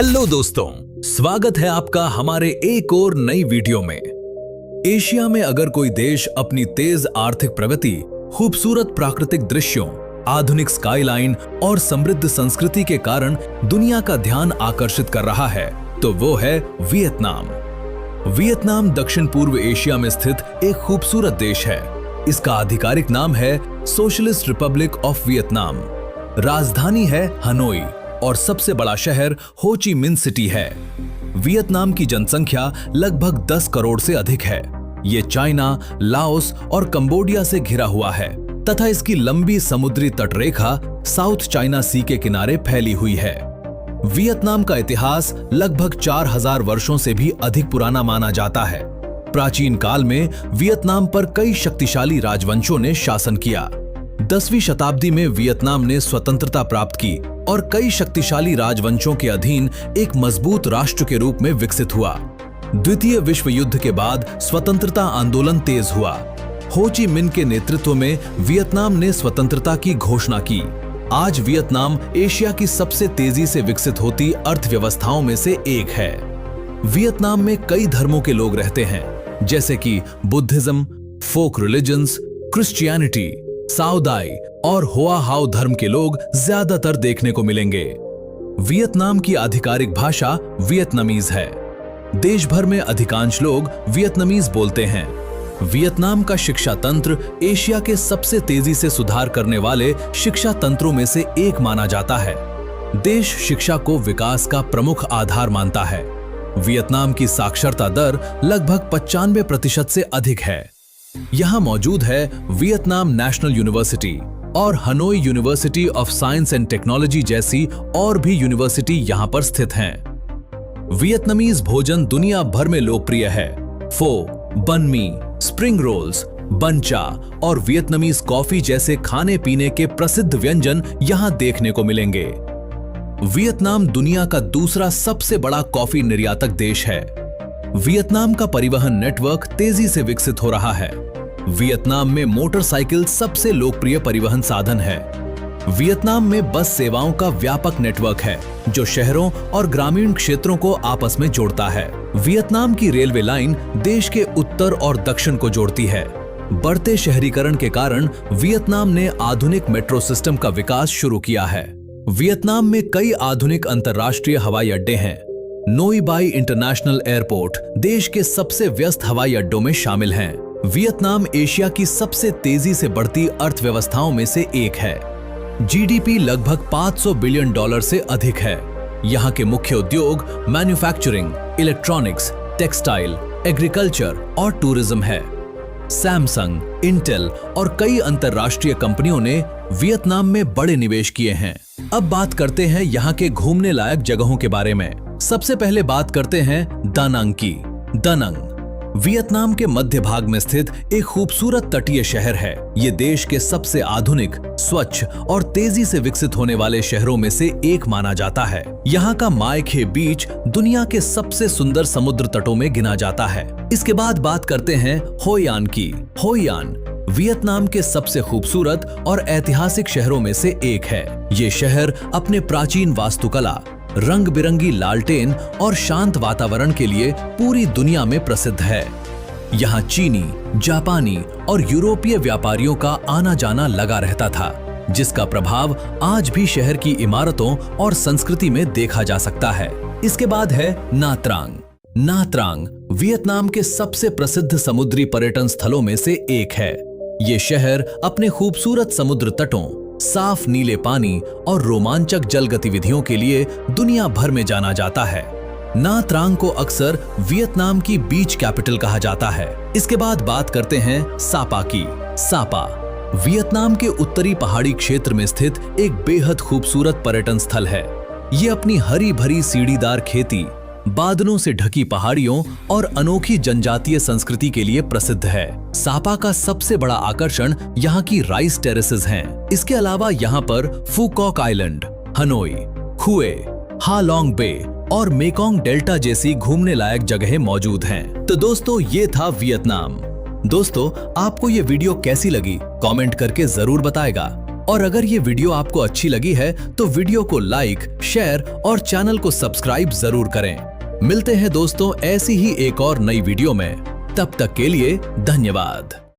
Hello दोस्तों, स्वागत है आपका हमारे एक और नई वीडियो में। एशिया में अगर कोई देश अपनी तेज आर्थिक प्रगति, खूबसूरत प्राकृतिक दृश्यों, आधुनिक स्काईलाइन और समृद्ध संस्कृति के कारण दुनिया का ध्यान आकर्षित कर रहा है तो वो है वियतनाम। वियतनाम दक्षिण पूर्व एशिया में स्थित एक खूबसूरत देश है। इसका आधिकारिक नाम है सोशलिस्ट रिपब्लिक ऑफ वियतनाम। राजधानी है हनोई और सबसे बड़ा शहर हो ची मिन्ह सिटी है। वियतनाम की जनसंख्या लगभग 10 करोड़ से अधिक है। ये चाइना, लाओस और कंबोडिया से घिरा हुआ है तथा इसकी लंबी समुद्री तटरेखा साउथ चाइना सी के किनारे फैली हुई है। वियतनाम का इतिहास लगभग 4000 वर्षों से भी अधिक पुराना माना जाता है। प्राचीन काल में वियतनाम पर कई शक्तिशाली राजवंशों ने शासन किया। 10वीं शताब्दी में वियतनाम ने स्वतंत्रता प्राप्त की और कई शक्तिशाली राजवंशों के अधीन एक मजबूत राष्ट्र के रूप में विकसित हुआ। द्वितीय विश्व युद्ध के बाद स्वतंत्रता आंदोलन तेज हुआ। हो ची मिन्ह के नेतृत्व में वियतनाम ने स्वतंत्रता की घोषणा की। आज वियतनाम एशिया की सबसे तेजी से विकसित होती अर्थव्यवस्थाओं में से एक है। वियतनाम में कई धर्मों के लोग रहते हैं, जैसे कि बुद्धिज्म, फोक रिलीजन्स, क्रिश्चियनिटी, साउदाई और होआ हाउ धर्म के लोग ज्यादातर देखने को मिलेंगे। वियतनाम की आधिकारिक भाषा वियतनामीज है। देश भर में अधिकांश लोग वियतनामीज बोलते हैं। वियतनाम का शिक्षा तंत्र एशिया के सबसे तेजी से सुधार करने वाले शिक्षा तंत्रों में से एक माना जाता है। देश शिक्षा को विकास का प्रमुख आधार मानता है। वियतनाम की साक्षरता दर लगभग 95% से अधिक है। यहाँ मौजूद है वियतनाम नेशनल यूनिवर्सिटी और Hanoi university of science and technology जैसी और भी यूनिवर्सिटी यहाँ पर स्थित हैं। वियतनामीज भोजन दुनिया भर में लोकप्रिय है। फो, बन मी, स्प्रिंग रोल्स, बन चा और वियतनामीज कॉफी जैसे खाने पीने के प्रसिद्ध व्यंजन यहाँ देखने को मिलेंगे। वियतनाम दुनिया का दूसरा सबसे बड़ा कॉफी निर्यातक देश है। वियतनाम का परिवहन नेटवर्क तेजी से विकसित हो रहा है। वियतनाम में मोटरसाइकिल सबसे लोकप्रिय परिवहन साधन है। वियतनाम में बस सेवाओं का व्यापक नेटवर्क है जो शहरों और ग्रामीण क्षेत्रों को आपस में जोड़ता है। वियतनाम की रेलवे लाइन देश के उत्तर और दक्षिण को जोड़ती है। बढ़ते शहरीकरण के कारण वियतनाम ने आधुनिक मेट्रो सिस्टम का विकास शुरू किया है। वियतनाम में कई आधुनिक अंतर्राष्ट्रीय हवाई अड्डे हैं। नोई बाई इंटरनेशनल एयरपोर्ट देश के सबसे व्यस्त हवाई अड्डों में शामिल हैं। वियतनाम एशिया की सबसे तेजी से बढ़ती अर्थव्यवस्थाओं में से एक है। जीडीपी लगभग $500 बिलियन से अधिक है। यहाँ के मुख्य उद्योग मैन्युफैक्चरिंग, इलेक्ट्रॉनिक्स, टेक्सटाइल, एग्रीकल्चर और टूरिज्म है। सैमसंग, इंटेल और कई अंतर्राष्ट्रीय कंपनियों ने वियतनाम में बड़े निवेश किए हैं। अब बात करते हैं यहाँ के घूमने लायक जगहों के बारे में। सबसे पहले बात करते हैं दा नंग की। दा नंग वियतनाम के मध्य भाग में स्थित एक खूबसूरत तटीय शहर है। ये देश के सबसे आधुनिक, स्वच्छ और तेजी से विकसित होने वाले शहरों में से एक माना जाता है। यहाँ का माय खे बीच दुनिया के सबसे सुंदर समुद्र तटों में गिना जाता है। इसके बाद बात करते हैं होई आन की। होई आन वियतनाम के सबसे खूबसूरत और ऐतिहासिक शहरों में से एक है। ये शहर अपने प्राचीन वास्तुकला, रंग बिरंगी लालटेन और शांत वातावरण के लिए पूरी दुनिया में प्रसिद्ध है। यहाँ चीनी, जापानी और यूरोपीय व्यापारियों का आना जाना लगा रहता था, जिसका प्रभाव आज भी शहर की इमारतों और संस्कृति में देखा जा सकता है। इसके बाद है ना त्रांग। ना त्रांग वियतनाम के सबसे प्रसिद्ध समुद्री पर्यटन स्थलों में से एक है। ये शहर अपने खूबसूरत समुद्र तटों, साफ नीले पानी और रोमांचक जल गतिविधियों के लिए दुनिया भर में जाना जाता है। ना त्रांग को अक्सर वियतनाम की बीच कैपिटल कहा जाता है। इसके बाद बात करते हैं सापा की। सापा वियतनाम के उत्तरी पहाड़ी क्षेत्र में स्थित एक बेहद खूबसूरत पर्यटन स्थल है। ये अपनी हरी भरी सीढ़ीदार खेती, बादलों से ढकी पहाड़ियों और अनोखी जनजातीय संस्कृति के लिए प्रसिद्ध है। सापा का सबसे बड़ा आकर्षण यहाँ की राइस टेरेसेस हैं। इसके अलावा यहाँ पर फू कॉक आइलैंड, हनोई, खुए, हा लॉन्ग बे और मेकोंग डेल्टा जैसी घूमने लायक जगहें मौजूद हैं। तो दोस्तों, ये था वियतनाम। दोस्तों, आपको ये वीडियो कैसी लगी कमेंट करके जरूर बताएगा और अगर ये वीडियो आपको अच्छी लगी है तो वीडियो को लाइक, शेयर और चैनल को सब्सक्राइब जरूर करें। मिलते हैं दोस्तों ऐसी ही एक और नई वीडियो में। तब तक के लिए धन्यवाद।